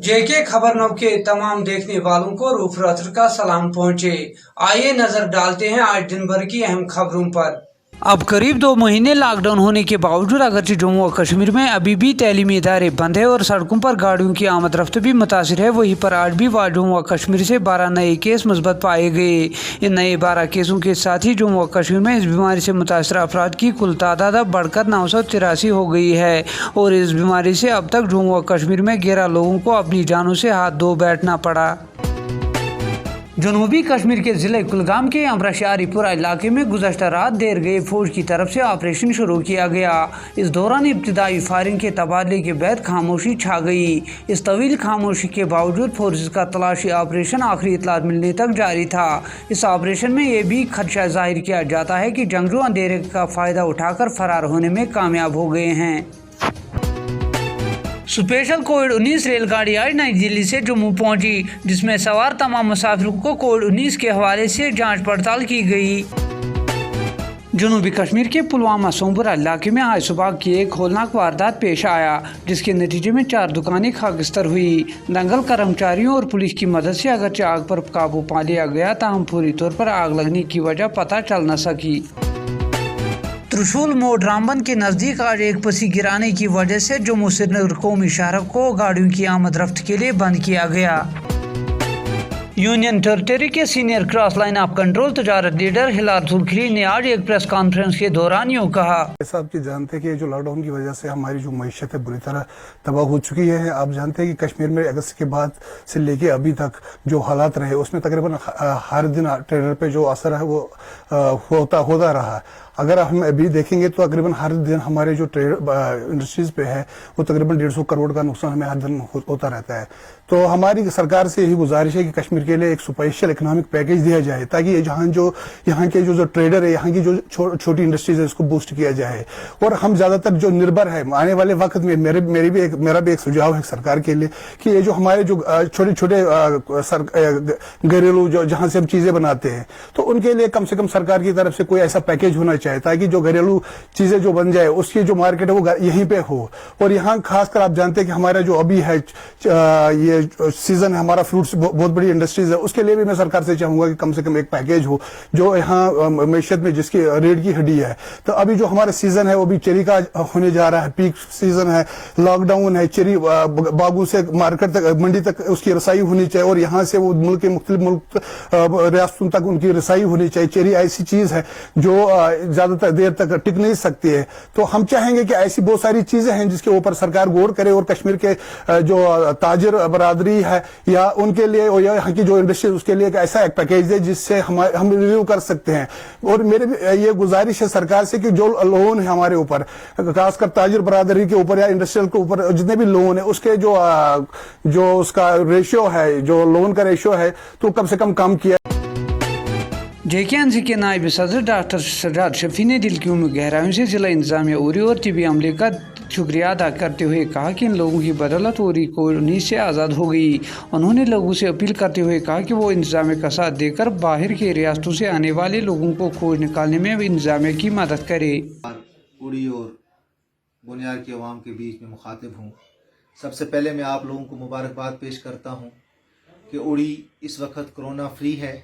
जेके खबर नव के तमाम देखने वालों को रूफ रात्र का सलाम पहुंचे। आइए नजर डालते हैं आज दिन भर की अहम खबरों पर। अब करीब 2 महीने लॉकडाउन होने के बावजूद अगरचे जम्मू और कश्मीर में अभी भी तैलीमी इदारे बंद है और सड़कों पर गाड़ियों की आमद रफ्त भी मुतासिर है, वहीं पर आज भी जम्मू और कश्मीर से 12 नए केस मुस्बत पाए गए। इन नए 12 केसों के साथ ही जम्मू और कश्मीर में इस बीमारी से मुतासर अफराद की कुल तादाद अब बढ़कर 983 हो गई है और इस बीमारी से अब तक जम्मू और कश्मीर में 11 लोगों को अपनी जानों से हाथ धो बैठना पड़ा। जनूबी कश्मीर के जिले कुलगाम के अमराशारीपुरा इलाके में गुज़श्ता रात देर गए फौज की तरफ से ऑपरेशन शुरू किया गया। इस दौरान इब्तिदाई फायरिंग के तबादले के बाद खामोशी छा गई। इस तवील खामोशी के बावजूद फोर्सेज का तलाशी ऑपरेशन आखिरी इतलात मिलने तक जारी था। इस ऑपरेशन में ये भी खदशा जाहिर किया जाता है कि जंगजू अंधेरे का फ़ायदा उठाकर फरार होने में कामयाब हो गए हैं। स्पेशल कोविड-19 रेलगाड़ी आज नई दिल्ली से जम्मू पहुंची, जिसमें सवार तमाम मुसाफिरों को कोविड-19 के हवाले से जांच पड़ताल की गई। जनूबी कश्मीर के पुलवामा सोमपुरा इलाके में आज सुबह की एक होलनाक वारदात पेश आया, जिसके नतीजे में 4 दुकानें खाकस्तर हुई। दंगल कर्मचारियों और पुलिस की मदद से अगरचे आग पर काबू पा लिया गया, ताहम पूरी तौर पर आग लगने की वजह पता चल न सकी। त्रिशूल मोड़ रामबन के नज़दीक आज एक पसी गिराने की वजह से जम्मू श्रीनगर कौमी सड़क को गाड़ियों की आमद रफ्त के लिए बंद किया गया। यूनियन टेरिटरी के senior cross line of control तजारत लीडर हिलाल सुलखरी ने आज एक प्रेस कॉन्फ्रेंस के दौरान यूँ कहा। जैसा आप जानते हैं कि जो लॉकडाउन की वजह से हमारी जो मईशत है बुरी तरह तबाह हो चुकी है। आप जानते हैं कि कश्मीर में अगस्त के बाद से लेके अभी तक जो हालात रहे उसमें तकरीबन हर दिन ट्रेडर पे जो असर है वो होता रहा। अगर हम अभी देखेंगे तो तकरीबन हर दिन हमारे जो ट्रेड इंडस्ट्रीज पे है वो तकरीबन 150 करोड़ का नुकसान हमें हर दिन होता रहता है। तो हमारी सरकार से यही गुजारिश है कि कश्मीर के लिए एक स्पेशल इकोनॉमिक पैकेज दिया जाए, ताकि यहाँ के जो ट्रेडर है, यहाँ की जो छोटी इंडस्ट्रीज है, उसको बूस्ट किया जाए। और हम ज्यादातर जो निर्भर है आने वाले वक्त में मेरा भी एक सुझाव है सरकार के लिए कि ये जो हमारे जो छोटे छोटे घरेलू जो जहां से हम चीजें बनाते हैं, तो उनके लिए कम से कम सरकार की तरफ से कोई ऐसा पैकेज होना चाहिए ताकि जो घरेलू चीजें जो बन जाए उसकी जो मार्केट है वो यहीं पे हो। और यहाँ खासकर आप जानते हैं कि हमारा जो अभी है ये सीजन है, हमारा फ्रूट्स बहुत बड़ी इंडस्ट्रीज है, उसके लिए भी मैं सरकार से चाहूंगा कि कम से कम एक पैकेज हो जो यहाँ मैशत में जिसकी रीढ़ की हड्डी है। तो अभी जो हमारा सीजन है वो भी चेरी का होने जा रहा है, पीक सीजन है, लॉकडाउन है, चेरी बागों से मार्केट तक मंडी तक उसकी रसाई होनी चाहिए और यहाँ से वो मुल्क के मुख्तलिफ रियासतों तक उनकी रसाई होनी चाहिए। चेरी ऐसी चीज है जो ज्यादातर देर तक टिक नहीं सकती है। तो हम चाहेंगे कि ऐसी बहुत सारी चीजें हैं जिसके ऊपर सरकार गौर करे और कश्मीर के जो ताजिर बरादरी है या उनके लिए और यहाँ की जो इंडस्ट्री उसके लिए एक ऐसा एक पैकेज दे जिससे हम रिव्यू कर सकते हैं। और मेरे ये गुजारिश है सरकार से कि जो लोन है हमारे ऊपर, खासकर ताजिर बरादरी के ऊपर या इंडस्ट्रियल के ऊपर जितने भी लोन है, उसके जो उसका रेशियो है, जो लोन का रेशियो है, तो कम से कम किया। JKNC के नायब सदर डॉक्टर सजाद शफी ने दिल की गहराइयों से जिला इंतजामिया उरी और तिबी अमले का शुक्रिया अदा करते हुए कहा कि इन लोगों की बदौलत उरी कोविड-19 से आज़ाद हो गई। उन्होंने लोगों से अपील करते हुए कहा कि वो इंतजामिया का साथ देकर बाहर के रियासतों से आने वाले लोगों को खोज निकालने में इंतजामिया की मदद करे। उरी और बुनियार की आवाम के बीच में मुखातिब हूँ। सबसे पहले मैं आप लोगों को मुबारकबाद पेश करता हूँ कि उरी इस वक्त कोरोना फ्री है।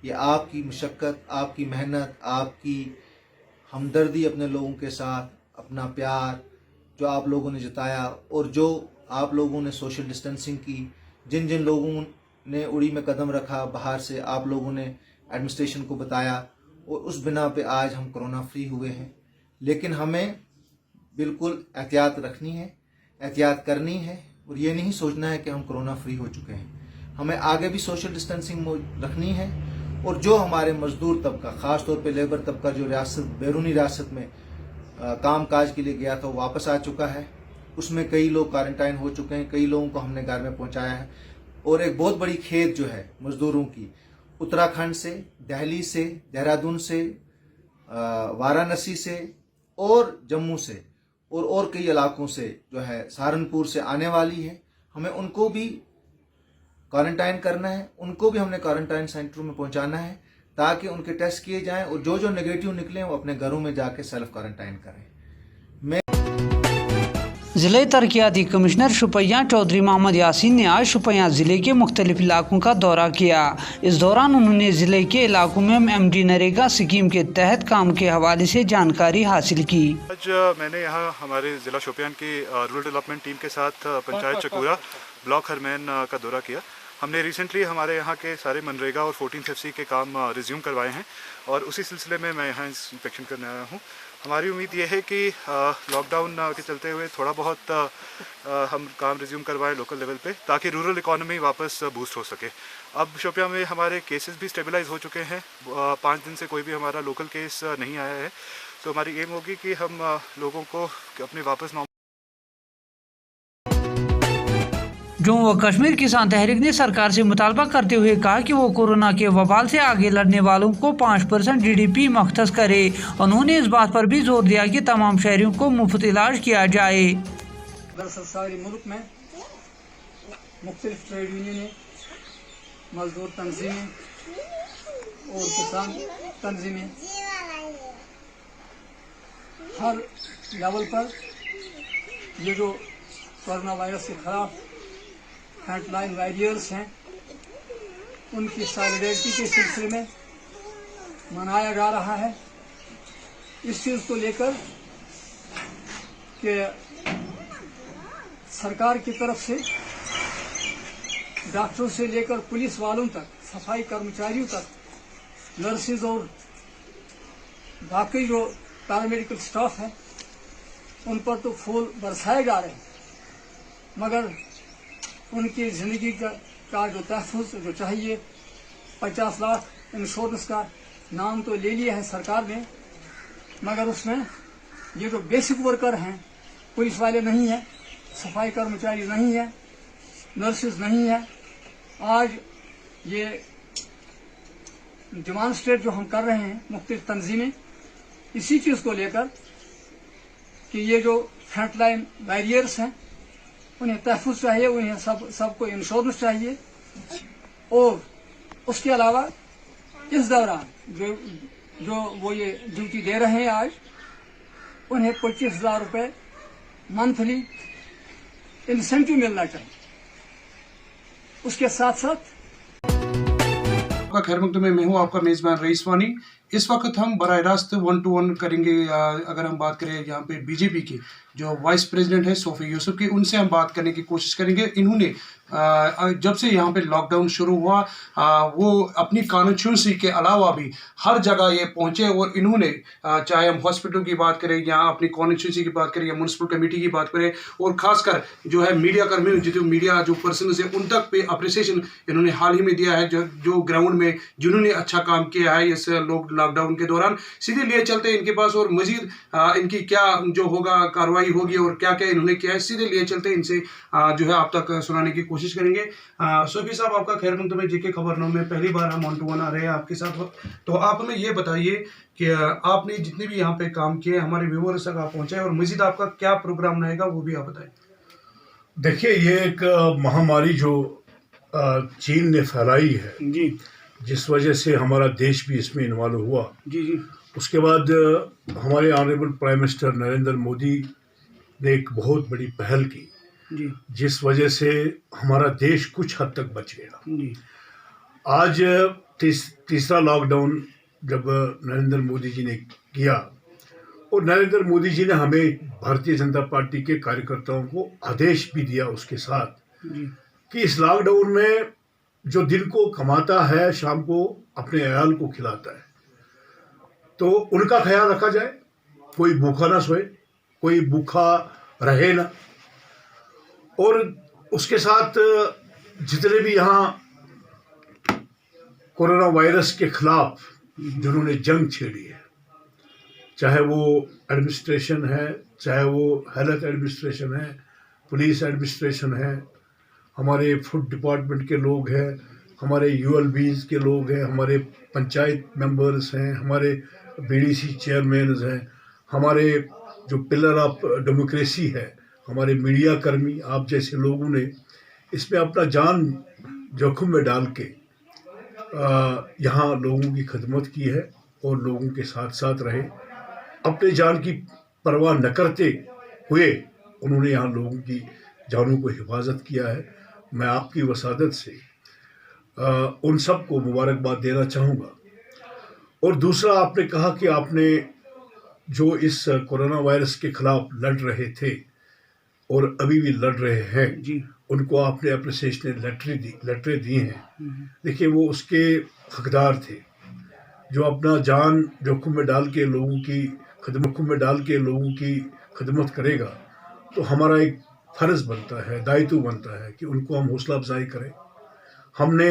ये आपकी मशक्क़त, आपकी मेहनत, आपकी हमदर्दी अपने लोगों के साथ, अपना प्यार जो आप लोगों ने जताया और जो आप लोगों ने सोशल डिस्टेंसिंग की, जिन जिन लोगों ने उड़ी में कदम रखा, बाहर से आप लोगों ने एडमिनिस्ट्रेशन को बताया और उस बिना पे आज हम कोरोना फ्री हुए हैं। लेकिन हमें बिल्कुल एहतियात रखनी है, एहतियात करनी है और ये नहीं सोचना है कि हम कोरोना फ्री हो चुके हैं। हमें आगे भी सोशल डिस्टेंसिंग रखनी है। और जो हमारे मजदूर तबका, ख़ास तौर पे लेबर तबका जो बैरूनी रियासत में काम काज के लिए गया था वो वापस आ चुका है। उसमें कई लोग क्वारंटाइन हो चुके हैं, कई लोगों को हमने घर में पहुंचाया है। और एक बहुत बड़ी खेद जो है मजदूरों की उत्तराखंड से, दिल्ली से, देहरादून से, वाराणसी से और जम्मू से और कई इलाकों से जो है सहारनपुर से आने वाली है। हमें उनको भी क्वारंटाइन करना है, उनको भी हमने क्वारंटाइन सेंटरों में पहुंचाना है ताकि उनके टेस्ट किए जाएं और जो नेगेटिव निकले वो अपने घरों में जाके सेल्फ क्वारंटाइन करें। ज़िले तरक्याती कमिश्नर शुपियाँ चौधरी मोहम्मद यासीन ने आज शुपियाँ ज़िले के मुख्तलिफ इलाकों का दौरा किया। इस दौरान उन्होंने ज़िले के इलाकों में MD नरेगा स्कीम के तहत काम के हवाले से जानकारी हासिल की। आज मैंने यहाँ हमारे ज़िला शोपियान की रूरल डेवलपमेंट टीम के साथ पंचायत चकूरा ब्लॉक हरमैन का दौरा किया। हमने रिसेंटली हमारे यहाँ के सारे मनरेगा और 14th FC के काम रिज्यूम करवाए हैं और उसी सिलसिले में मैं यहाँ इंस्पेक्शन करने आया हूँ। हमारी उम्मीद ये है कि लॉकडाउन के चलते हुए थोड़ा बहुत हम काम रिज्यूम करवाएं लोकल लेवल पे, ताकि रूरल इकॉनमी वापस बूस्ट हो सके। अब शोपियाँ में हमारे केसेस भी स्टेबलाइज हो चुके हैं। 5 दिन से कोई भी हमारा लोकल केस नहीं आया है। तो हमारी एम होगी कि हम लोगों को अपने वापस जम्मू व कश्मीर किसान तहरीक ने सरकार से मुतालबा करते हुए कहा कि वो कोरोना के वबाल से आगे लड़ने वालों को 5% GDP मख्तस करे। उन्होंने इस बात पर भी जोर दिया कि तमाम शहरियों को मुफ्त इलाज किया जाए। दरअसल सारे मुल्क में मुख्तलिफ ट्रेड यूनियनें, मजदूर तंजीमें और किसान तंजीमें हर लेवल पर ये जो कोरोना वायरस के खिलाफ फ्रंटलाइन वॉरियर्स हैं उनकी सॉलिडेरिटी के सिलसिले में मनाया जा रहा है। इस चीज़ को लेकर कि सरकार की तरफ से डॉक्टरों से लेकर पुलिस वालों तक, सफाई कर्मचारियों तक, नर्सेज और बाकी जो पैरामेडिकल स्टाफ है उन पर तो फूल बरसाए जा रहे हैं, मगर उनकी ज़िंदगी का जो तहफ़्फ़ुज़ जो चाहिए 50 लाख इंश्योरेंस का नाम तो ले लिया है सरकार ने, मगर उसमें ये जो बेसिक वर्कर हैं, पुलिस वाले नहीं हैं, सफाई कर्मचारी नहीं हैं, नर्सेज नहीं हैं। आज ये डेमॉन्स्ट्रेट जो हम कर रहे हैं मुख्तलिफ तंजीमें, इसी चीज़ को लेकर कि ये जो फ्रंटलाइन वॉरियर्स हैं उन्हें तहफ़्फ़ुज़ चाहिए, उन्हें सबको इंश्योरेंस चाहिए। और उसके अलावा इस दौरान जो वो ये ड्यूटी दे रहे हैं आज, उन्हें 25,000 रुपये मंथली इंसेंटिव मिलना चाहिए। उसके साथ साथ आपका खैर मकदम में मैं हूँ आपका मेज़बान रईस वानी। इस वक्त हम बराह रास्त 1-to-1 करेंगे। अगर हम बात करें यहाँ पे बीजेपी की जो वाइस प्रेसिडेंट है सोफी यूसुफ की, उनसे हम बात करने की कोशिश करेंगे। इन्होंने जब से यहाँ पे लॉकडाउन शुरू हुआ वो अपनी कॉन्स्टिट्यूंसी के अलावा भी हर जगह ये पहुँचे और इन्होंने चाहे हम हॉस्पिटल की बात करें या अपनी कॉन्स्टिट्यूंसी की बात करें या म्यूनसिपल कमेटी की बात करें, और ख़ासकर जो है मीडिया कर्मी, जो मीडिया जो पर्सन है उन तक पे अप्रिसिएशन इन्होंने हाल ही में दिया है। जो ग्राउंड में जिन्होंने अच्छा काम किया है इस लॉकडाउन के दौरान, सीधे लिए चलते हैं इनके पास और मजीद इनकी क्या जो होगा कार्रवाई होगी और क्या क्या इन्होंने किया है, सीधे लिए चलते हैं इनसे जो है आप तक सुनाने की कोशिश करेंगे। सोफी साहब, आपका खैर मकदम है JK खबरनामा में पहली बार हम 1-to-1 आ रहे हैं आपके साथ। तो आप हमें ये बताइए कि आपने जितने भी यहाँ पे काम किए हमारे व्यूअर्स तक आप पहुँचाए और मजीद आपका क्या प्रोग्राम रहेगा वो भी आप बताएं। देखिए, ये एक महामारी जो चीन ने फैलाई है जी, जिस वजह से हमारा देश भी इसमें इन्वॉल्व हुआ जी जी, उसके बाद हमारे honourable prime minister Narendra Modi ने एक बहुत बड़ी पहल की जी जिस वजह से हमारा देश कुछ हद तक बच गया। जी, आज तीसरा लॉकडाउन जब नरेंद्र मोदी जी ने किया, और नरेंद्र मोदी जी ने हमें भारतीय जनता पार्टी के कार्यकर्ताओं को आदेश भी दिया उसके साथ जी, कि इस लॉकडाउन में जो दिन को कमाता है शाम को अपने अयाल को खिलाता है, तो उनका ख्याल रखा जाए, कोई भूखा ना सोए, कोई भूखा रहे ना। और उसके साथ जितने भी यहाँ कोरोना वायरस के खिलाफ जिन्होंने जंग छेड़ी है, चाहे वो एडमिनिस्ट्रेशन है, चाहे वो हेल्थ एडमिनिस्ट्रेशन है, पुलिस एडमिनिस्ट्रेशन है, हमारे फूड डिपार्टमेंट के लोग हैं, हमारे ULBs के लोग हैं, हमारे पंचायत मेंबर्स हैं, हमारे BDC चेयरमैन हैं, हमारे जो पिलर ऑफ डेमोक्रेसी है, हमारे मीडिया कर्मी, आप जैसे लोगों ने इसमें अपना जान जोखिम में डाल के यहाँ लोगों की खिदमत की है और लोगों के साथ साथ रहे। अपने जान की परवाह न करते हुए उन्होंने यहाँ लोगों की जानों को हिफाजत किया है। मैं आपकी वसादत से उन सब को मुबारकबाद देना चाहूँगा। और दूसरा, आपने कहा कि आपने जो इस कोरोना वायरस के खिलाफ लड़ रहे थे और अभी भी लड़ रहे हैं जी, उनको आपने अप्रिसिएशन लेटरें दी हैं। देखिए, वो उसके हकदार थे। जो अपना जान जोखिम में डाल के लोगों की खिदमत करेगा, तो हमारा एक फ़र्ज़ बनता है, दायित्व बनता है कि उनको हम हौसला अफजाई करें। हमने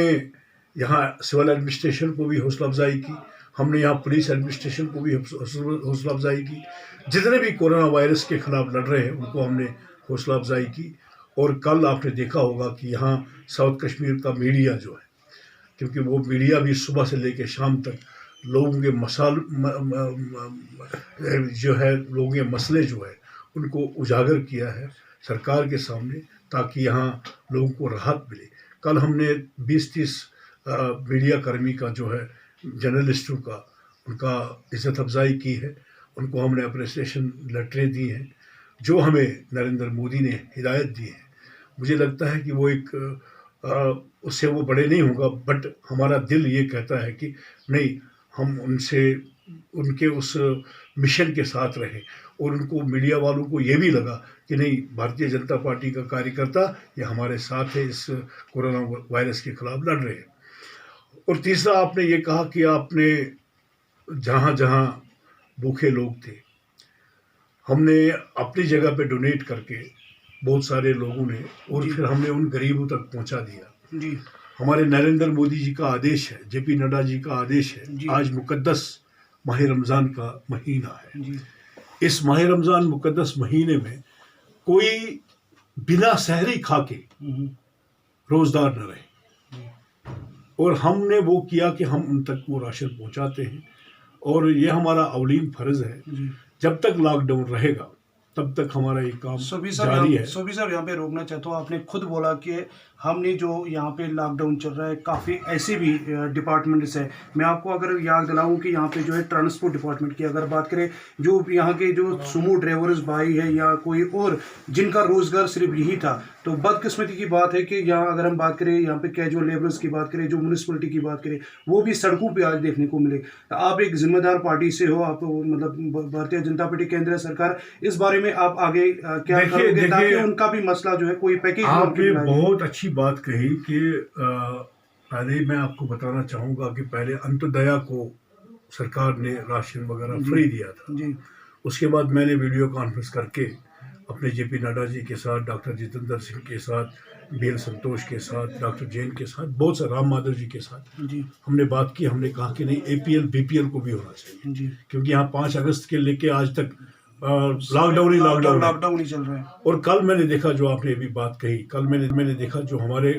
यहाँ सिविल एडमिनिस्ट्रेशन को भी हौसला अफजाई की, हमने यहाँ पुलिस एडमिनिस्ट्रेशन को भी हौसला अफजाई की। जितने भी कोरोना वायरस के ख़िलाफ़ लड़ रहे हैं उनको हमने हौसला अफजाई की। और कल आपने देखा होगा कि यहाँ साउथ कश्मीर का मीडिया जो है, क्योंकि वो मीडिया भी सुबह से लेकर शाम तक लोगों के लोगों के मसले जो है उनको उजागर किया है सरकार के सामने, ताकि यहाँ लोगों को राहत मिले। कल हमने 20-30 मीडिया कर्मी का जो है, जर्नलिस्टों का, उनका इज़्ज़त अफजाई की है। उनको हमने अप्रिसिएशन लेटरें दी हैं जो हमें नरेंद्र मोदी ने हिदायत दी है। मुझे लगता है कि वो एक उससे वो बड़े नहीं होगा, बट हमारा दिल ये कहता है कि नहीं, हम उनके उस मिशन के साथ रहे। और उनको, मीडिया वालों को ये भी लगा कि नहीं, भारतीय जनता पार्टी का कार्यकर्ता ये हमारे साथ है, इस कोरोना वायरस के खिलाफ लड़ रहे हैं। और तीसरा, आपने ये कहा कि आपने जहाँ जहाँ भूखे लोग थे, हमने अपनी जगह पे डोनेट करके बहुत सारे लोगों ने, और फिर हमने उन गरीबों तक पहुंचा दिया। जी, हमारे नरेंद्र मोदी जी का आदेश है, जेपी नड्डा जी का आदेश है, आज मुकद्दस माह रमज़ान का महीना है। जी, इस माह रमज़ान मुकद्दस महीने में कोई बिना सहरी खा के रोज़दार न रहे। और हमने वो किया कि हम उन तक वो राशन पहुंचाते हैं, और ये हमारा अवलीन फ़र्ज़ है। जब तक लॉकडाउन रहेगा तब तक हमारा ये काम जारी है। सभी साहब, यहाँ पे रोकना चाहता हूँ। आपने खुद बोला कि हमने जो यहाँ पे लॉकडाउन चल रहा है, काफ़ी ऐसे भी डिपार्टमेंट्स है। मैं आपको अगर याद दिलाऊं कि यहाँ पे जो है ट्रांसपोर्ट डिपार्टमेंट की अगर बात करें, जो यहाँ के जो सुमो ड्राइवर्स भाई है या कोई और जिनका रोज़गार सिर्फ यही था, तो बदकिस्मती की बात है कि यहाँ अगर हम बात करें, यहाँ पे कैजुअल लेबरर्स की बात करें, जो म्यूनसिपलिटी की बात करें, वो भी सड़कों पे आज देखने को मिले। आप एक जिम्मेदार पार्टी से हो, आप मतलब भारतीय जनता पार्टी केंद्र सरकार, इस बारे में आप आगे क्या करोगे ताकि उनका भी मसला जो है कोई पैकेज? आपने बहुत अच्छी बात कही कि पहले मैं आपको बताना चाहूँगा कि पहले अंत्योदया को सरकार ने राशन वगैरह फ्री दिया था जी। उसके बाद मैंने वीडियो कॉन्फ्रेंस करके अपने जेपी नड्डा जी के साथ, डॉक्टर जितेंद्र सिंह के साथ, BL संतोष के साथ, डॉक्टर जैन के साथ, बहुत सारे राम माधव जी के साथ जी, हमने बात की। हमने कहा कि नहीं, APL BPL को भी होना चाहिए जी, क्योंकि यहाँ 5 अगस्त के लेके आज तक लॉकडाउन ही चल रहा है। और कल मैंने देखा, जो आपने अभी बात कही, कल मैंने देखा जो हमारे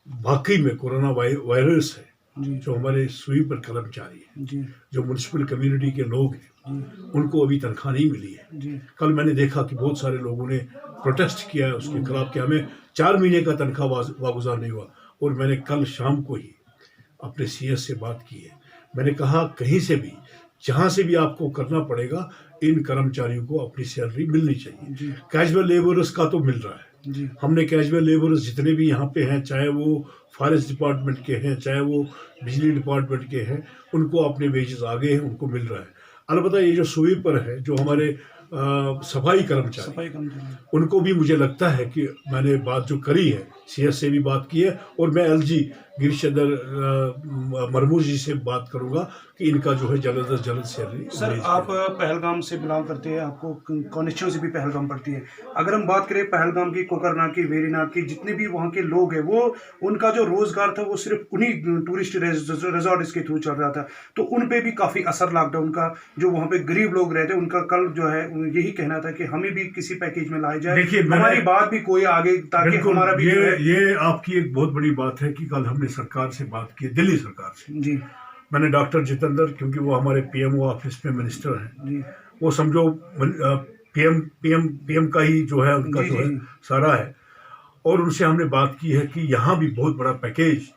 वाकई में कोरोना वायरस है, जो हमारे स्वीपर कर्मचारी हैं, जो म्यूनसिपल कम्युनिटी के लोग हैं, उनको अभी तनख्वाह नहीं मिली है। कल मैंने देखा कि बहुत सारे लोगों ने प्रोटेस्ट किया है उसके खिलाफ कि हमें 4 महीने का तनख्वाह वागुजार नहीं हुआ। और मैंने कल शाम को ही अपने CS से बात की है। मैंने कहा कहीं से भी, जहाँ से भी आपको करना पड़ेगा, इन कर्मचारियों को अपनी सैलरी मिलनी चाहिए। कैजुअल लेबरर्स का तो मिल रहा है। हमने कैजुअल लेबरर्स जितने भी यहाँ पे हैं, चाहे वो फॉरेस्ट डिपार्टमेंट के हैं, चाहे वो बिजली डिपार्टमेंट के हैं, उनको अपने वेजेस आ गए हैं, उनको मिल रहा है। अलबत्ता ये जो स्वीपर है, जो हमारे सफाई कर्मचारी, उनको भी मुझे लगता है कि मैंने बात जो करी है, CS से भी बात की है, और मैं LG गिरीश चंद्र मरमू जी से बात करूंगा कि इनका जो है जल्द से जल्द सैलरी। सर, आप पहलगाम से बिलोंग करते हैं, आपको कॉन्स्टिट्यूंसी भी पहलगाम पड़ती है। अगर हम बात करें पहलगाम की, कोकरनाग की, वेरीनाग की, जितने भी वहाँ के लोग हैं, वो उनका जो रोजगार था वो सिर्फ उन्हीं टूरिस्ट रिजॉर्ट के थ्रू चल रहा था। तो उन पे भी काफ़ी असर लॉकडाउन का, जो वहाँ पे गरीब लोग रहते हैं, उनका कल जो है यही कहना था कि हमें भी किसी पैकेज में लाया जाए, हमारी बात भी कोई आगे, ताकि हमारा भी ये आपकी एक बहुत बड़ी बात है कि कल हमने सरकार से बात की, दिल्ली सरकार से। जी, मैंने डॉक्टर जितेंद्र, क्योंकि वो हमारे PMO ऑफिस में मिनिस्टर हैं, वो समझो PM का ही जो है उनका जो है सारा है, और उनसे हमने बात की है कि यहाँ भी बहुत बड़ा पैकेज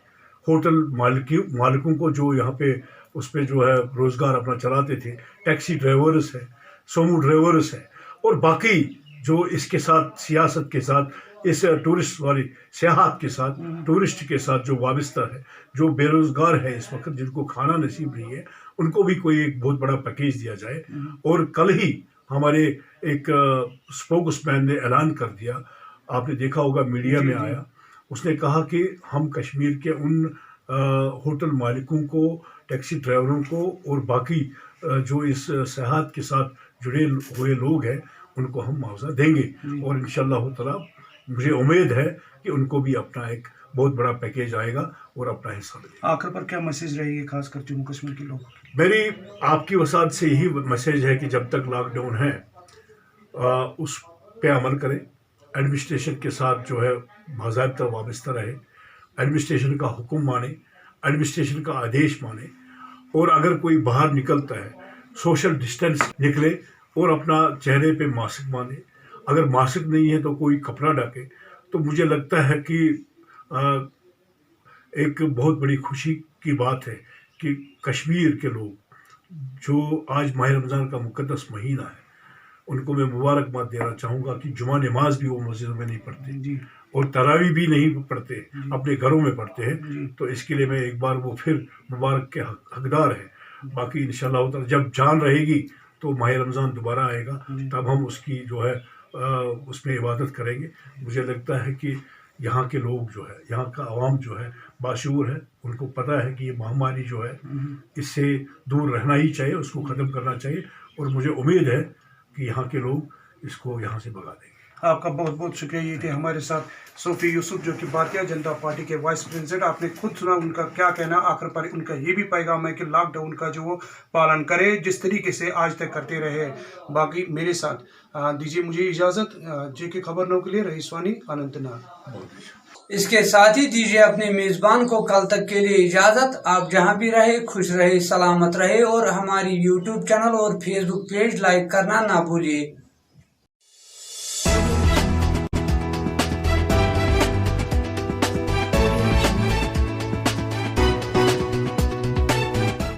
होटल मालिकों को, जो यहाँ पे उस पर जो है रोजगार अपना चलाते थे, टैक्सी ड्राइवर्स है, सोमो ड्राइवर्स है, और बाकी जो इसके साथ सियासत के साथ इस टूरिस्ट वाली सियाहत के साथ टूरिस्ट के साथ जो वाबस्ता है, जो बेरोजगार है इस वक्त, जिनको खाना नसीब नहीं है, उनको भी कोई एक बहुत बड़ा पैकेज दिया जाए। और कल ही हमारे एक स्पोक्समैन ने ऐलान कर दिया, आपने देखा होगा मीडिया में आया, उसने कहा कि हम कश्मीर के उन होटल मालिकों को, टैक्सी ड्राइवरों को और बाकी जो इस सेहत के साथ जुड़े हुए लोग हैं उनको हम मुआवजा देंगे। और इंशाअल्लाह ताला मुझे उम्मीद है कि उनको भी अपना एक बहुत बड़ा पैकेज आएगा और अपना हिस्सा मिलेगा। आखिर पर क्या मैसेज रहेगी खासकर जम्मू कश्मीर के लोगों की? मेरी आपकी वसात से यही मैसेज है कि जब तक लॉकडाउन है उस पे अमल करें, एडमिनिस्ट्रेशन के साथ जो है बाज़ाब्ता वाबस्ता रहे, एडमिनिस्ट्रेशन का हुक्म माने, एडमिनिस्ट्रेशन का आदेश माने, और अगर कोई बाहर निकलता है सोशल डिस्टेंस निकले और अपना चेहरे पे मास्क बांधे, अगर मास्क नहीं है तो कोई कपड़ा ढके। तो मुझे लगता है कि एक बहुत बड़ी खुशी की बात है कि कश्मीर के लोग जो आज माह रमज़ान का मुक़द्दस महीना है, उनको मैं मुबारकबाद देना चाहूँगा कि जुमा नमाज भी वो मस्जिदों में नहीं पढ़ते और तरावी भी नहीं पढ़ते, अपने घरों में पढ़ते हैं। तो इसके लिए मैं एक बार वो फिर मुबारक के हकदार हैं। बाकी इंशाअल्लाह ताला जब जान रहेगी तो माह रमज़ान दोबारा आएगा, तब हम उसकी जो है उसमें इबादत करेंगे। मुझे लगता है कि यहाँ के लोग जो है, यहाँ का आवाम जो है बाशऊर है, उनको पता है कि ये महामारी जो है इससे दूर रहना ही चाहिए, उसको ख़त्म करना चाहिए। और मुझे उम्मीद है कि यहाँ के लोग इसको यहाँ से भगा देंगे। आपका बहुत बहुत शुक्रिया। ये थे हमारे साथ सोफी यूसुफ, जो कि भारतीय जनता पार्टी के वाइस प्रेसिडेंट। आपने खुद सुना उनका क्या कहना। आखिर पर उनका ये भी पैगाम है कि लॉकडाउन का जो वो पालन करे जिस तरीके से आज तक करते रहे। बाकी मेरे साथ दीजिए मुझे इजाज़त। JK खबर 9 के लिए रईस वानी, अनंतनाग। इसके साथ ही दीजिए अपने मेजबान को कल तक के लिए इजाजत। आप जहां भी रहे खुश रहे, सलामत रहे और हमारी YouTube चैनल और Facebook पेज लाइक करना ना भूलिए।